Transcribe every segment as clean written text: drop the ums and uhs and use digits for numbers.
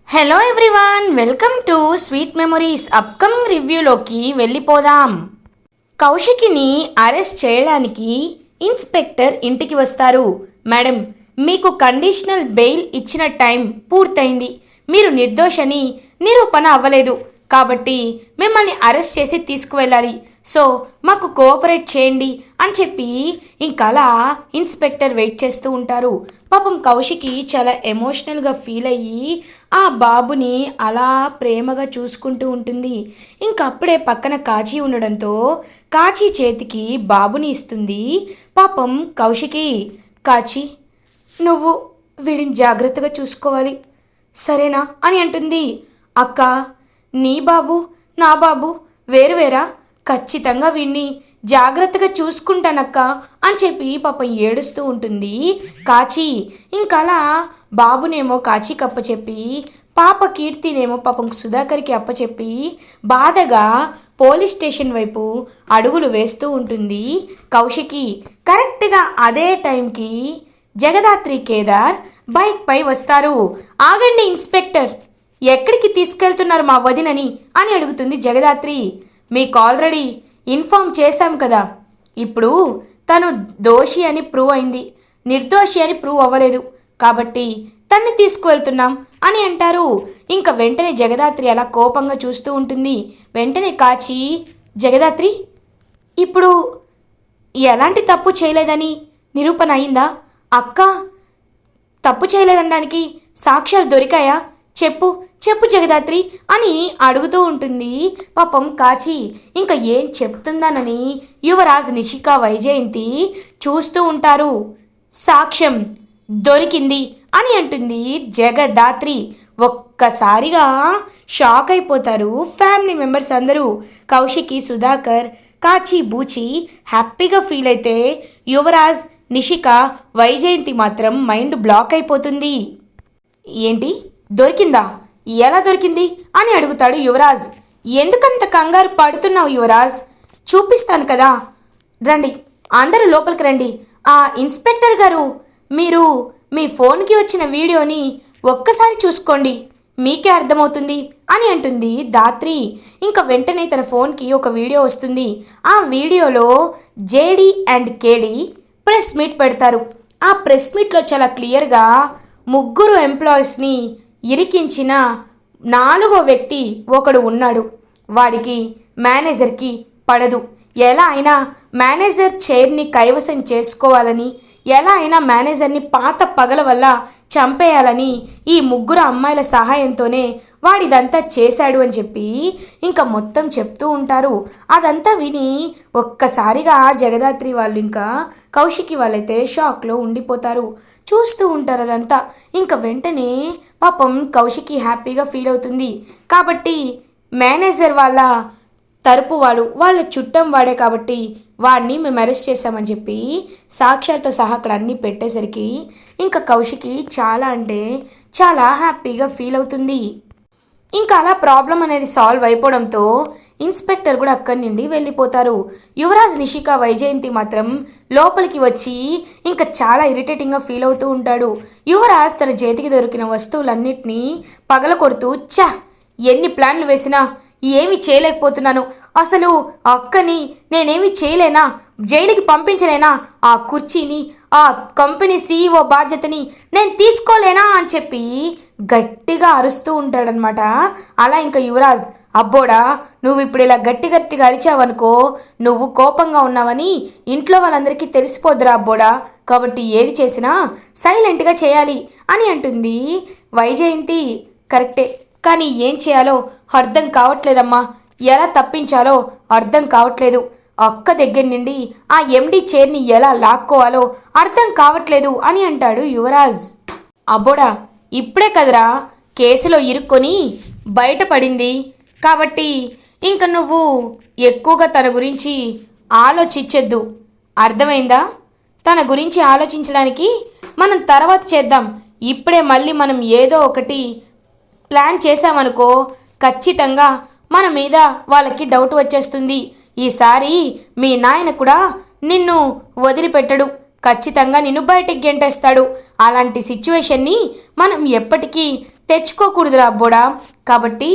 Hello everyone, welcome to sweet memories. Upcoming రివ్యూలోకి వెళ్ళిపోదాం. కౌశికిని అరెస్ట్ చేయడానికి ఇన్స్పెక్టర్ ఇంటికి వస్తారు. మేడం, మీకు కండిషనల్ బెయిల్ ఇచ్చిన టైం పూర్తయింది. మీరు నిర్దోషని నిరూపణ అవ్వలేదు కాబట్టి మిమ్మల్ని అరెస్ట్ చేసి తీసుకువెళ్ళాలి. సో మాకు కోఆపరేట్ చేయండి అని చెప్పి ఇంకలా ఇన్స్పెక్టర్ వెయిట్ చేస్తూ ఉంటారు. పాపం కౌశికి చాలా ఎమోషనల్గా ఫీల్ అయ్యి ఆ బాబుని అలా ప్రేమగా చూసుకుంటూ ఉంటుంది. ఇంకప్పుడే పక్కన కాచి ఉండడంతో కాచి చేతికి బాబుని ఇస్తుంది. పాపం కౌశికి, కాచి నువ్వు వీడిని జాగ్రత్తగా చూసుకోవాలి సరేనా అని అంటుంది. అక్క, నీ బాబు నా బాబు వేరువేరా? ఖచ్చితంగా వీడిని జాగ్రత్తగా చూసుకుంటానక్క అని చెప్పి పాపం ఏడుస్తూ ఉంటుంది కాచి. ఇంకలా బాబునేమో కాచికి అప్పచెప్పి పాప కీర్తినేమో పాపం సుధాకర్కి అప్పచెప్పి బాధగా పోలీస్ స్టేషన్ వైపు అడుగులు వేస్తూ ఉంటుంది కౌశికి. కరెక్ట్గా అదే టైంకి జగదాత్రి, కేదార్ బైక్ పై వస్తారు. ఆగండి ఇన్స్పెక్టర్, ఎక్కడికి తీసుకెళ్తున్నారు మా వదినని అని అడుగుతుంది జగదాత్రి. మీకు ఆల్రెడీ ఇన్ఫామ్ చేశాం కదా, ఇప్పుడు తను దోషి అని ప్రూవ్ అయింది, నిర్దోషి అని ప్రూవ్ అవ్వలేదు కాబట్టి తన్ని తీసుకువెళ్తున్నాం అని అంటారు. ఇంకా వెంటనే జగదాత్రి అలా కోపంగా చూస్తూ ఉంటుంది. వెంటనే కాచి, జగదాత్రి ఇప్పుడు ఎలాంటి తప్పు చేయలేదని నిరూపణ అయిందా? అక్క తప్పు చేయలేదనడానికి సాక్ష్యాలు దొరికాయా? చెప్పు చెప్పు జగదాత్రి అని అడుగుతూ ఉంటుంది పాపం కాచి. ఇంకా ఏం చెప్తుందానని యువరాజ్, నిషిక, వైజయంతి చూస్తూ ఉంటారు. సాక్ష్యం దొరికింది అని అంటుంది జగదాత్రి. ఒక్కసారిగా షాక్ అయిపోతారు ఫ్యామిలీ మెంబర్స్ అందరూ. కౌశికి, సుధాకర్, కాచి, బూచి హ్యాపీగా ఫీల్ అయితే యువరాజ్, నిషిక, వైజయంతి మాత్రం మైండ్ బ్లాక్ అయిపోతుంది. ఏంటి దొరికిందా? ఎలా దొరికింది అని అడుగుతాడు యువరాజ్. ఎందుకంత కంగారు పడుతున్నావు యువరాజ్? చూపిస్తాను కదా, రండి అందరూ లోపలికి రండి. ఆ ఇన్స్పెక్టర్ గారు, మీరు మీ ఫోన్కి వచ్చిన వీడియోని ఒక్కసారి చూసుకోండి, మీకే అర్థమవుతుంది అని అంటుంది దాత్రి. ఇంకా వెంటనే తన ఫోన్కి ఒక వీడియో వస్తుంది. ఆ వీడియోలో జేడి అండ్ కేడి ప్రెస్ మీట్ పెడతారు. ఆ ప్రెస్ మీట్లో చాలా క్లియర్గా ముగ్గురు ఎంప్లాయీస్ని ఇరికించిన నాలుగో వ్యక్తి ఒకడు ఉన్నాడు. వాడికి మేనేజర్కి పడదు. ఎలా అయినా మేనేజర్ చైర్ని కైవసం చేసుకోవాలని, ఎలా అయినా మేనేజర్ని పాత పగల వల్ల చంపేయాలని ఈ ముగ్గురు అమ్మాయిల సహాయంతోనే వాడిదంతా చేశాడు అని చెప్పి ఇంకా మొత్తం చెప్తూ ఉంటారు. అదంతా విని ఒక్కసారిగా జగదాత్రి వాళ్ళు ఇంకా కౌశికి వాళ్ళైతే షాక్లో ఉండిపోతారు. చూస్తూ ఉంటారు అదంతా. ఇంకా వెంటనే పాపం కౌశికి హ్యాపీగా ఫీల్ అవుతుంది. కాబట్టి మేనేజర్ వాళ్ళ తరపు వాడు, వాళ్ళ చుట్టం వాడే కాబట్టి వాడిని మేము అరెస్ట్ చేసామని చెప్పి సాక్ష్యాలతో సహా అక్కడ అన్నీ పెట్టేసరికి ఇంకా కౌశికి చాలా అంటే చాలా హ్యాపీగా ఫీల్ అవుతుంది. ఇంకా అలా ప్రాబ్లం అనేది సాల్వ్ అయిపోవడంతో ఇన్స్పెక్టర్ కూడా అక్కడి నుండి వెళ్ళిపోతారు. యువరాజ్, నిషిక, వైజయంతి మాత్రం లోపలికి వచ్చి ఇంకా చాలా ఇరిటేటింగ్గా ఫీల్ అవుతూ ఉంటాడు. యువరాజ్ తన చేతికి దొరికిన వస్తువులన్నిటినీ పగలకొడుతూ, ఎన్ని ప్లాన్లు వేసినా ఏమి చేయలేకపోతున్నాను, అసలు అక్కని నేనేమి చేయలేనా, జైలుకి పంపించలేనా, ఆ కుర్చీని, ఆ కంపెనీ సీఈఓ బాధ్యతని నేను తీసుకోలేనా అని చెప్పి గట్టిగా అరుస్తూ ఉంటాడనమాట. అలా ఇంకా యువరాజ్, అబ్బోడా నువ్వు ఇప్పుడు ఇలా గట్టిగా అరిచావనుకో, నువ్వు కోపంగా ఉన్నావని ఇంట్లో వాళ్ళందరికీ తెలిసిపోద్దురా అబ్బోడా, కాబట్టి ఏది చేసినా సైలెంట్గా చేయాలి అని అంటుంది వైజయంతి. కరెక్టే, కానీ ఏం చేయాలో అర్థం కావట్లేదమ్మా, ఎలా తప్పించాలో అర్థం కావట్లేదు, అక్క దగ్గర నుండి ఆ ఎండి చైర్ని ఎలా లాక్కోవాలో అర్థం కావట్లేదు అని అంటాడు యువరాజ్. అబ్బోడా ఇప్పుడే కదరా కేసులో ఇరుక్కొని బయటపడింది, కాబట్టి ఇంక నువ్వు ఎక్కువగా తన గురించి ఆలోచించొద్దు, అర్థమైందా? తన గురించి ఆలోచించడానికి మనం తర్వాత చేద్దాం, ఇప్పుడే మళ్ళీ మనం ఏదో ఒకటి ప్లాన్ చేసామనుకో ఖచ్చితంగా మన మీద వాళ్ళకి డౌట్ వచ్చేస్తుంది. ఈసారి మీ నాయన కూడా నిన్ను వదిలిపెట్టడు, ఖచ్చితంగా నిన్ను బయటికి గెంటేస్తాడు. అలాంటి సిచ్యువేషన్ని మనం ఎప్పటికీ తెచ్చుకోకూడదురా అబ్బోడా. కాబట్టి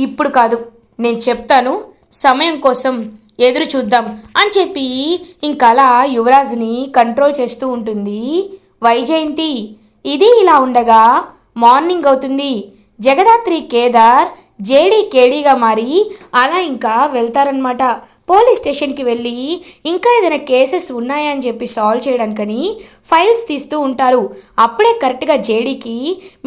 ఇప్పుడు కాదు, నేను చెప్తాను, సమయం కోసం ఎదురు చూద్దాం అని చెప్పి ఇంకలా యువరాజ్ని కంట్రోల్ చేస్తూ ఉంటుంది వైజయంతి. ఇది ఇలా ఉండగా మార్నింగ్ అవుతుంది. జగదాత్రి, కేదార్ జేడీ కేడీగా మారి అలా ఇంకా వెళ్తారనమాట. పోలీస్ స్టేషన్కి వెళ్ళి ఇంకా ఏదైనా కేసెస్ ఉన్నాయా అని చెప్పి సాల్వ్ చేయడానికని ఫైల్స్ తీస్తూ ఉంటారు. అప్పుడే కరెక్ట్గా జేడీకి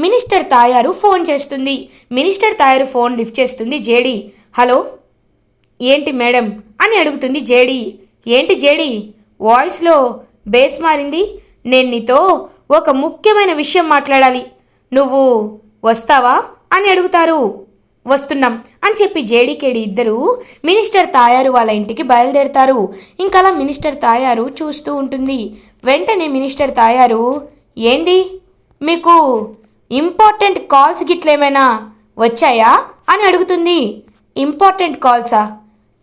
మినిస్టర్ తాయారు ఫోన్ చేస్తుంది. మినిస్టర్ తాయారు ఫోన్ లిఫ్ట్ చేస్తుంది జేడీ. హలో, ఏంటి మేడం అని అడుగుతుంది జేడీ. ఏంటి జేడీ, వాయిస్లో బేస్ మారింది? నేను నీతో ఒక ముఖ్యమైన విషయం మాట్లాడాలి, నువ్వు వస్తావా అని అడుగుతారు. వస్తున్నాం అని చెప్పి జేడీకేడి ఇద్దరు మినిస్టర్ తాయారు వాళ్ళ ఇంటికి బయలుదేరుతారు. ఇంకలా మినిస్టర్ తాయారు చూస్తూ ఉంటుంది. వెంటనే మినిస్టర్ తాయారు, ఏంది మీకు ఇంపార్టెంట్ కాల్స్ గిట్లేమైనా వచ్చాయా అని అడుగుతుంది. ఇంపార్టెంట్ కాల్సా,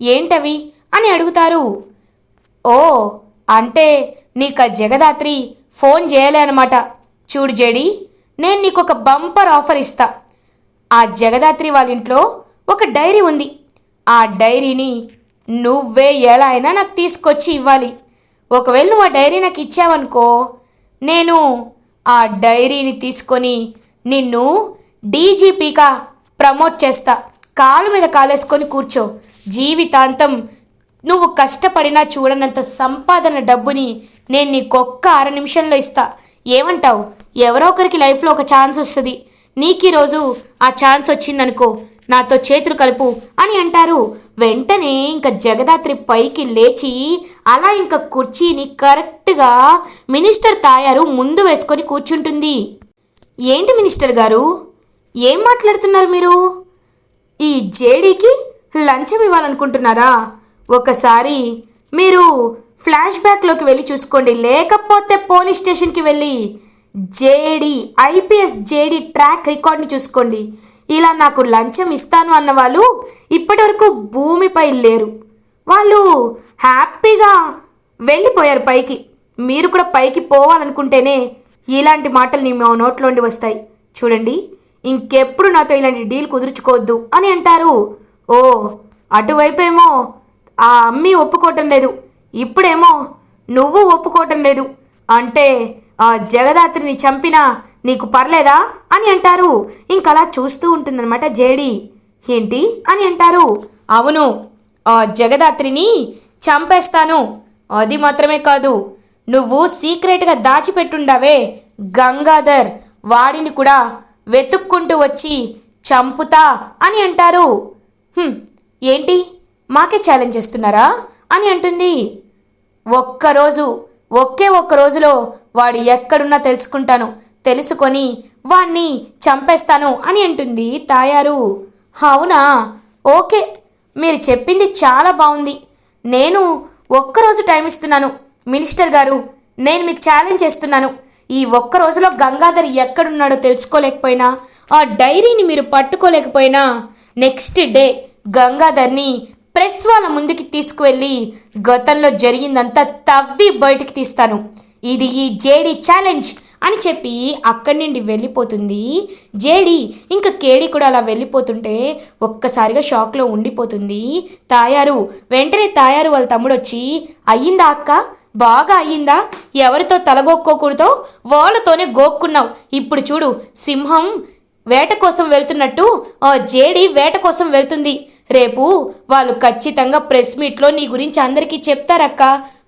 ఏంటవి అని అడుగుతారు. ఓ, అంటే నీకు ఆ జగదాత్రి ఫోన్ చేయలే అనమాట. చూడు జేడీ, నేను నీకు ఒక బంపర్ ఆఫర్ ఇస్తా. ఆ జగదాత్రి వాళ్ళ ఇంట్లో ఒక డైరీ ఉంది. ఆ డైరీని నువ్వే ఎలా అయినా నాకు తీసుకొచ్చి ఇవ్వాలి. ఒకవేళ నువ్వు ఆ డైరీ నాకు ఇచ్చావనుకో, నేను ఆ డైరీని తీసుకొని నిన్ను డీజీపీగా ప్రమోట్ చేస్తా. కాలు మీద కాలేసుకొని కూర్చో. జీవితాంతం నువ్వు కష్టపడినా చూడనంత సంపాదన డబ్బుని నేను నీకొక్క 6 నిమిషంలో ఇస్తా. ఏమంటావు? ఎవరో ఒకరికి లైఫ్లో ఒక ఛాన్స్ వస్తుంది. నీకు ఈరోజు ఆ ఛాన్స్ వచ్చిందనుకో, నాతో చేతులు కలుపు అని అంటారు. వెంటనే ఇంకా జగదాత్రి పైకి లేచి అలా ఇంకా కుర్చీని కరెక్ట్గా మినిస్టర్ తాయారు ముందు వేసుకొని కూర్చుంటుంది. ఏంటి మినిస్టర్ గారు, ఏం మాట్లాడుతున్నారు మీరు? ఈ జేడీకి లంచం ఇవ్వాలనుకుంటున్నారా? ఒకసారి మీరు ఫ్లాష్ బ్యాక్లోకి వెళ్ళి చూసుకోండి, లేకపోతే పోలీస్ స్టేషన్కి వెళ్ళి జేడీ ఐపీఎస్ జేడీ ట్రాక్ రికార్డ్ని చూసుకోండి. ఇలా నాకు లంచం ఇస్తాను అన్న వాళ్ళు ఇప్పటివరకు భూమిపై లేరు. వాళ్ళు హ్యాపీగా వెళ్ళిపోయారు పైకి. మీరు కూడా పైకి పోవాలనుకుంటేనే ఇలాంటి మాటలు మీ నోట్లోండి వస్తాయి. చూడండి, ఇంకెప్పుడు నాతో ఇలాంటి డీల్ కుదుర్చుకోవద్దు అని అంటారు. ఓ, అటువైపేమో ఆ అమ్మి ఒప్పుకోవటం లేదు, ఇప్పుడేమో నువ్వు ఒప్పుకోవటం లేదు అంటే ఆ జగదాత్రిని చంపినా నీకు పర్లేదా అని అంటారు. ఇంకలా చూస్తూ ఉంటుందన్నమాట జేడీ. ఏంటి అని అంటారు. అవును, ఆ జగదాత్రిని చంపేస్తాను. అది మాత్రమే కాదు, నువ్వు సీక్రెట్గా దాచిపెట్టుండావే గంగాధర్, వాడిని కూడా వెతుక్కుంటూ వచ్చి చంపుతా అని అంటారు. ఏంటి, మాకే ఛాలెంజ్ చేస్తున్నారా అని అంటుంది. ఒకే ఒక్క రోజులో వాడు ఎక్కడున్నా తెలుసుకుంటాను, తెలుసుకొని వాణ్ణి చంపేస్తాను అని అంటుంది తాయారు. అవునా, ఓకే, మీరు చెప్పింది చాలా బాగుంది. నేను ఒక్కరోజు టైం ఇస్తున్నాను మినిస్టర్ గారు. నేను మీకు ఛాలెంజ్ చేస్తున్నాను. ఈ ఒక్క రోజులో గంగాధర్ ఎక్కడున్నాడో తెలుసుకోలేకపోయినా, ఆ డైరీని మీరు పట్టుకోలేకపోయినా, నెక్స్ట్ డే గంగాధర్ని ప్రెస్ వాళ్ళ ముందుకి తీసుకువెళ్ళి గతంలో జరిగిందంతా తవ్వి బయటికి తీస్తాను. ఇది ఈ జేడీ ఛాలెంజ్ అని చెప్పి అక్కడి నుండి వెళ్ళిపోతుంది జేడీ. ఇంకా కేడీ కూడా అలా వెళ్ళిపోతుంటే ఒక్కసారిగా షాక్లో ఉండిపోతుంది తాయారు. వెంటనే తాయారు వాళ్ళ తమ్ముడు వచ్చి, అయ్యిందా అక్క, బాగా అయ్యిందా? ఎవరితో తలగొక్కోకూడదో వాళ్ళతోనే గోక్కున్నావు. ఇప్పుడు చూడు, సింహం వేట కోసం వెళ్తున్నట్టు ఆ జేడీ వేట కోసం వెళ్తుంది. రేపు వాళ్ళు ఖచ్చితంగా ప్రెస్ మీట్లో నీ గురించి అందరికీ చెప్తారక్క.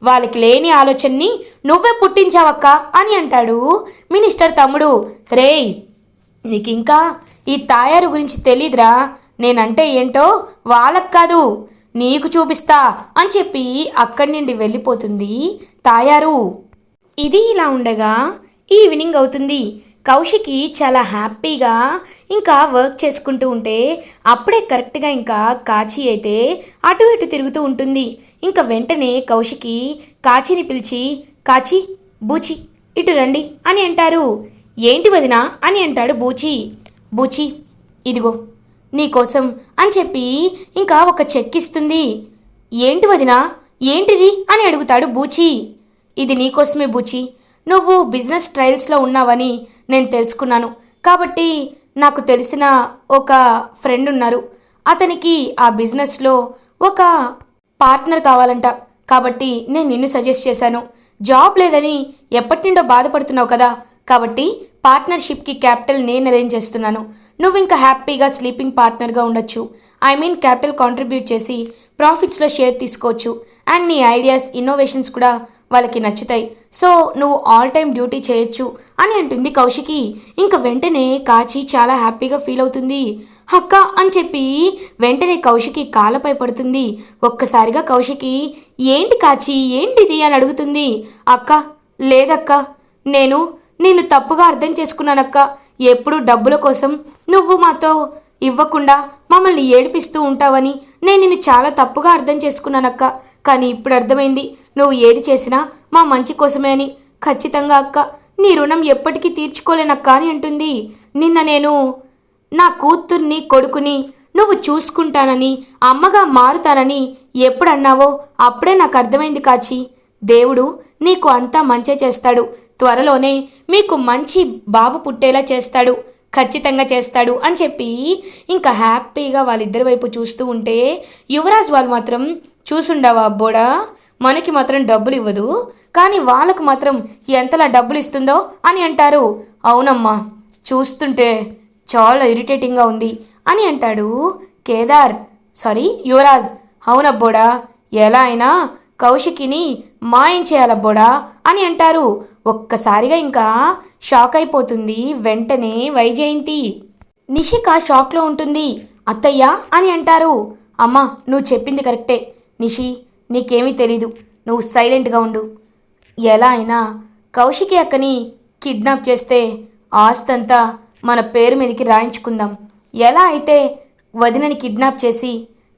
వాళ్ళకి లేని ఆలోచనని నువ్వే పుట్టించావక్క అని అంటాడు మినిస్టర్ తమ్ముడు. రేయ్, నీకింకా ఈ తాయారు గురించి తెలీదురా, నేనంటే ఏంటో వాళ్ళకు కాదు నీకు చూపిస్తా అని చెప్పి అక్కడి నుండి వెళ్ళిపోతుంది తాయారు. ఇది ఇలా ఉండగా ఈవినింగ్ అవుతుంది. కౌశికి చాలా హ్యాపీగా ఇంకా వర్క్ చేసుకుంటూ ఉంటే అప్పుడే కరెక్ట్గా ఇంకా కాచి అయితే అటు ఇటు తిరుగుతూ ఉంటుంది. ఇంకా వెంటనే కౌశికి కాచిని పిలిచి, కాచి, బూచి ఇటు రండి అని అంటారు. ఏంటి వదినా అని అంటాడు బూచి. బూచి, ఇదిగో నీకోసం అని చెప్పి ఇంకా ఒక చెక్ ఇస్తుంది. ఏంటి వదినా, ఏంటిది అని అడుగుతాడు బూచి. ఇది నీకోసమే బూచి, నువ్వు బిజినెస్ ట్రయల్స్లో ఉన్నావని నేను తెలుసుకున్నాను, కాబట్టి నాకు తెలిసిన ఒక ఫ్రెండ్ ఉన్నారు, అతనికి ఆ బిజినెస్లో ఒక పార్ట్నర్ కావాలంట. కాబట్టి నేను నిన్ను సజెస్ట్ చేశాను. జాబ్ లేదని ఎప్పటి నుండో బాధపడుతున్నావు కదా, కాబట్టి పార్ట్నర్షిప్కి క్యాపిటల్ నేను అరేంజ్ చేస్తున్నాను. నువ్వు ఇంకా హ్యాపీగా స్లీపింగ్ పార్ట్నర్గా ఉండొచ్చు. ఐ మీన్ క్యాపిటల్ కాంట్రిబ్యూట్ చేసి ప్రాఫిట్స్లో షేర్ తీసుకోవచ్చు. అండ్ నీ ఐడియాస్ ఇన్నోవేషన్స్ కూడా వాళ్ళకి నచ్చుతాయి. సో నువ్వు ఆల్ టైమ్ డ్యూటీ చేయొచ్చు అని అంటుంది కౌశికి. ఇంక వెంటనే కాచి చాలా హ్యాపీగా ఫీల్ అవుతుంది. అక్క అని చెప్పి వెంటనే కౌశికి కాళ్ళపై పడుతుంది. ఒక్కసారిగా కౌశికి ఏంటి కాచి ఏంటిది అని అడుగుతుంది. అక్క లేదక్క, నిన్ను తప్పుగా అర్థం చేసుకున్నానక్క. ఎప్పుడు డబ్బుల కోసం నువ్వు మాతో ఇవ్వకుండా మమ్మల్ని ఏడిపిస్తూ ఉంటావని నేను నిన్ను చాలా తప్పుగా అర్థం చేసుకున్నానక్క. కానీ ఇప్పుడు అర్థమైంది నువ్వు ఏది చేసినా మా మంచి కోసమే అని. ఖచ్చితంగా అక్క, నీ రుణం ఎప్పటికీ తీర్చుకోలేనక్క అని అంటుంది. నిన్న నేను నా కూతుర్ని కొడుకుని నువ్వు చూసుకుంటానని అమ్మగా మారుతానని ఎప్పుడన్నావో అప్పుడే నాకు అర్థమైంది కాచి. దేవుడు నీకు అంతా మంచే చేస్తాడు. త్వరలోనే మీకు మంచి బాబు పుట్టేలా చేస్తాడు, ఖచ్చితంగా చేస్తాడు అని చెప్పి ఇంకా హ్యాపీగా వాళ్ళిద్దరి వైపు చూస్తూ ఉంటే యువరాజ్ వాళ్ళు మాత్రం చూసుండవా అబ్బోడా, మనకి మాత్రం డబ్బులు ఇవ్వదు కానీ వాళ్ళకు మాత్రం ఎంతలా డబ్బులు ఇస్తుందో అని అంటారు. అవునమ్మా, చూస్తుంటే చాలా ఇరిటేటింగ్గా ఉంది అని అంటాడు యువరాజ్. అవునబ్బోడా, ఎలా అయినా కౌశికిని మాయం చేయాలబ్బోడా అని అంటారు. ఒక్కసారిగా ఇంకా షాక్ అయిపోతుంది వెంటనే వైజయంతి. నిషిక షాక్లో ఉంటుంది. అత్తయ్య అని అంటారు. అమ్మా నువ్వు చెప్పింది కరెక్టే నిషి, నీకేమీ తెలీదు, నువ్వు సైలెంట్గా ఉండు. ఎలా అయినా కౌశికి అక్కని కిడ్నాప్ చేస్తే ఆస్తంతా మన పేరు మీదకి రాయించుకుందాం. ఎలా అయితే వదినని కిడ్నాప్ చేసి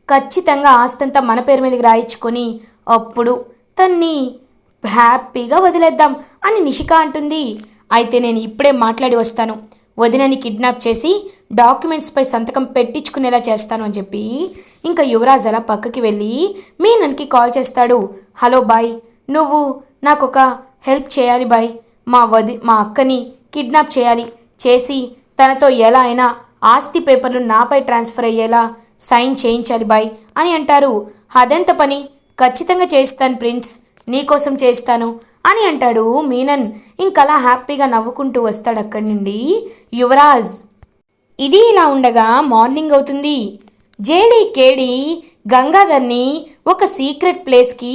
ఖచ్చితంగా ఆస్తంతా మన పేరు మీదకి రాయించుకొని అప్పుడు తన్ని హ్యాపీగా వదిలేద్దాం అని నిషిక అంటుంది. అయితే నేను ఇప్పుడే మాట్లాడి వస్తాను, వదినని కిడ్నాప్ చేసి డాక్యుమెంట్స్పై సంతకం పెట్టించుకునేలా చేస్తాను అని చెప్పి ఇంకా యువరాజ్ అలా పక్కకి వెళ్ళి మీనన్కి కాల్ చేస్తాడు. హలో బాయ్, నువ్వు నాకు ఒక హెల్ప్ చేయాలి బాయ్. మా అక్కని కిడ్నాప్ చేసి తనతో ఎలా అయినా ఆస్తి పేపర్లు నాపై ట్రాన్స్ఫర్ అయ్యేలా సైన్ చేయించాలి బాయ్ అని అంటారు. అదెంత పని, ఖచ్చితంగా చేస్తాను ప్రిన్స్, నీకోసం చేస్తాను అని అంటాడు మీనన్. ఇంకలా హ్యాపీగా నవ్వుకుంటూ వస్తాడు అక్కడి నుండి యువరాజ్. ఇది ఇలా ఉండగా మార్నింగ్ అవుతుంది. జేడీ కేడి గంగాధర్ని ఒక సీక్రెట్ ప్లేస్కి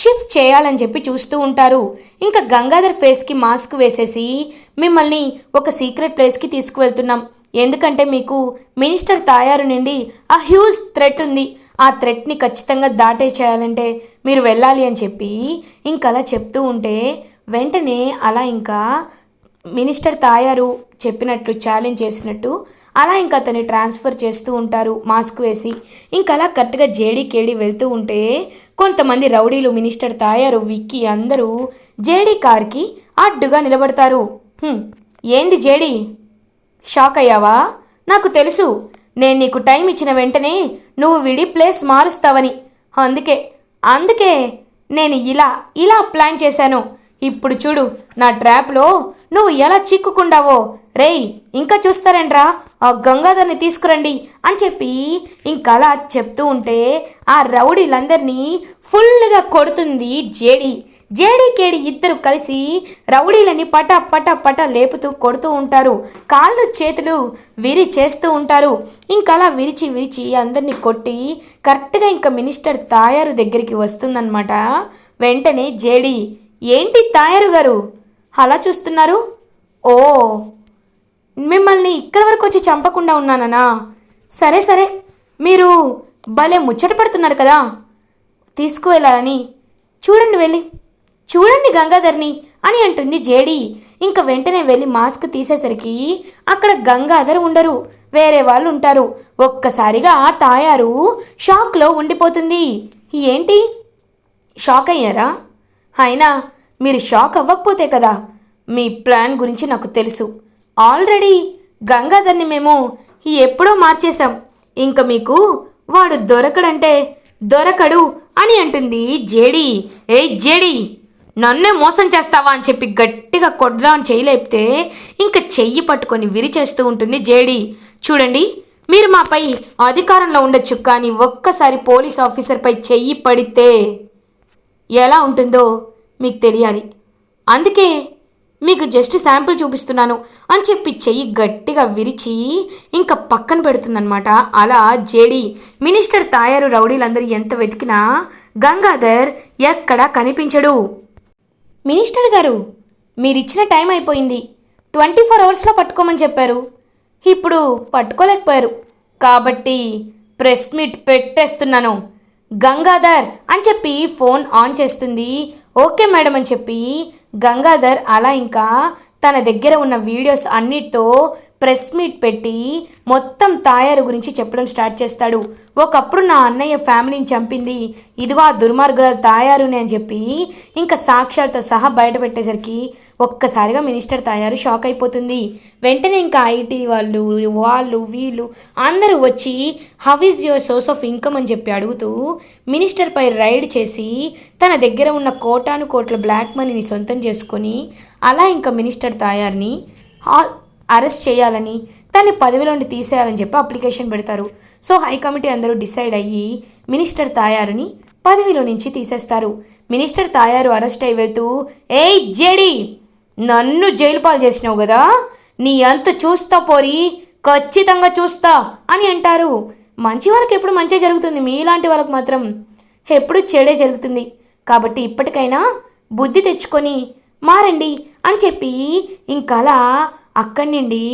షిఫ్ట్ చేయాలని చెప్పి చూస్తూ ఉంటారు. ఇంకా గంగాధర్ ఫేస్కి మాస్క్ వేసేసి మిమ్మల్ని ఒక సీక్రెట్ ప్లేస్కి తీసుకువెళ్తున్నాం, ఎందుకంటే మీకు మినిస్టర్ తాయారు నుండి ఆ హ్యూజ్ థ్రెట్ ఉంది, ఆ థ్రెట్ని ఖచ్చితంగా దాటేసేయాలంటే మీరు వెళ్ళాలి అని చెప్పి ఇంకలా చెప్తూ ఉంటే వెంటనే అలా ఇంకా మినిస్టర్ తాయారు చెప్పినట్లు ఛాలెంజ్ చేసినట్టు అలా ఇంకా అతన్ని ట్రాన్స్ఫర్ చేస్తూ ఉంటారు మాస్క్ వేసి. ఇంకలా కరెక్ట్గా జేడీ కేడి వెళ్తూ ఉంటే కొంతమంది రౌడీలు మినిస్టర్ తాయారు విక్కీ అందరూ జేడీ కార్కి అడ్డుగా నిలబడతారు. ఏంది జేడీ, షాక్ అయ్యావా? నాకు తెలుసు నేను నీకు టైం ఇచ్చిన వెంటనే నువ్వు విడి ప్లేస్ మారుస్తావని, అందుకే నేను ఇలా ప్లాన్ చేశాను. ఇప్పుడు చూడు నా ట్రాప్లో నువ్వు ఎలా చిక్కుకుండావో. రేయ్ ఇంకా చూస్తారండ్రా, ఆ గంగాధర్ని తీసుకురండి అని చెప్పి ఇంకలా చెప్తూ ఉంటే ఆ రౌడీలందరినీ ఫుల్గా కొడుతుంది జేడీ కేడి ఇద్దరు కలిసి రౌడీలని పట లేపుతూ కొడుతూ ఉంటారు. కాళ్ళు చేతులు చేస్తూ ఉంటారు. ఇంకలా విరిచి అందరినీ కొట్టి కరెక్ట్గా ఇంకా మినిస్టర్ తాయారు దగ్గరికి వస్తుందన్నమాట. వెంటనే జేడీ, ఏంటి తాయారు గారు అలా చూస్తున్నారు? ఓ, మిమ్మల్ని ఇక్కడి వరకు వచ్చి చంపకుండా ఉన్నానన్నా? సరే మీరు భలే ముచ్చట పడుతున్నారు కదా, తీసుకువెళ్ళాలని. చూడండి గంగాధర్ని అని అంటుంది జేడీ. ఇంకా వెంటనే వెళ్ళి మాస్క్ తీసేసరికి అక్కడ గంగాధర్ ఉండరు, వేరే వాళ్ళు ఉంటారు. ఒక్కసారిగా ఆ తాయారు షాక్లో ఉండిపోతుంది. ఏంటి షాక్ అయ్యారా? అయినా మీరు షాక్ అవ్వకపోతే కదా, మీ ప్లాన్ గురించి నాకు తెలుసు. ఆల్రెడీ గంగాధర్ని మేము ఎప్పుడో మార్చేశాం. ఇంకా మీకు వాడు దొరకడు అని అంటుంది జేడీ. జేడీ నన్నే మోసం చేస్తావా అని చెప్పి గట్టిగా కొడదామని చేయలేపితే ఇంకా చెయ్యి పట్టుకొని విరిచేస్తూ ఉంటుంది జేడి. చూడండి, మీరు మాపై అధికారంలో ఉండొచ్చు, కానీ ఒక్కసారి పోలీస్ ఆఫీసర్పై చెయ్యి పడితే ఎలా ఉంటుందో మీకు తెలియాలి. అందుకే మీకు జస్ట్ శాంపుల్ చూపిస్తున్నాను అని చెప్పి చెయ్యి గట్టిగా విరిచి ఇంకా పక్కన పెడుతుందనమాట. అలా జేడి మినిస్టర్ తాయారు రౌడీలందరూ ఎంత వెతికినా గంగాధర్ ఎక్కడా కనిపించడు. మినిస్టర్ గారు, మీరిచ్చిన టైం అయిపోయింది. 24 అవర్స్లో పట్టుకోమని చెప్పారు. ఇప్పుడు పట్టుకోలేకపోయారు కాబట్టి ప్రెస్ మీట్ పెట్టేస్తున్నాను. గంగాధర్ అని చెప్పి ఫోన్ ఆన్ చేస్తుంది. ఓకే మేడం అని చెప్పి గంగాధర్ అలా ఇంకా తన దగ్గర ఉన్న వీడియోస్ అన్నిటితో ప్రెస్ మీట్ పెట్టి మొత్తం తాయారు గురించి చెప్పడం స్టార్ట్ చేస్తాడు. ఒకప్పుడు నా అన్నయ్య ఫ్యామిలీని చంపింది ఇదిగో ఆ దుర్మార్గుల తాయారుని అని చెప్పి ఇంకా సాక్ష్యాలతో సహా బయట పెట్టేసరికి ఒక్కసారిగా మినిస్టర్ తాయారు షాక్ అయిపోతుంది. వెంటనే ఇంకా ఐటీ వాళ్ళు వీళ్ళు అందరూ వచ్చి how is your source of income అని చెప్పి అడుగుతూ మినిస్టర్పై రైడ్ చేసి తన దగ్గర ఉన్న కోటాను కోట్ల బ్లాక్ మనీని సొంతం చేసుకొని అలా ఇంకా మినిస్టర్ తాయార్ని అరెస్ట్ చేయాలని దాన్ని పదవిలో నుండి తీసేయాలని చెప్పి అప్లికేషన్ పెడతారు. సో హై కమిటీ అందరూ డిసైడ్ అయ్యి మినిస్టర్ తాయారుని పదవిలో నుంచి తీసేస్తారు. మినిస్టర్ తాయారు అరెస్ట్ అయి వెళ్తూ, ఏయ్ జేడి, నన్ను జైలు పాలు చేసినావు కదా, నీ అంత చూస్తా పోరి, ఖచ్చితంగా చూస్తా అని అంటారు. మంచి వాళ్ళకి ఎప్పుడు మంచి జరుగుతుంది, మీలాంటి వాళ్ళకి మాత్రం ఎప్పుడు చెడే జరుగుతుంది. కాబట్టి ఇప్పటికైనా బుద్ధి తెచ్చుకొని మారండి అని చెప్పి ఇంకలా అక్కడి నుండి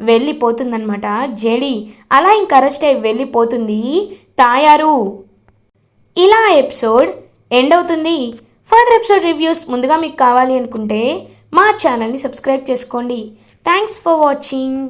వెళ్ళిపోతుందనమాట జేడి. అలా ఇంక అరెస్ట్ అయి వెళ్ళిపోతుంది తాయారు. ఇలా ఎపిసోడ్ ఎండ్ అవుతుంది. ఫర్దర్ ఎపిసోడ్ రివ్యూస్ ముందుగా మీకు కావాలి అనుకుంటే మా ఛానల్ని సబ్స్క్రైబ్ చేసుకోండి. Thanks for watching.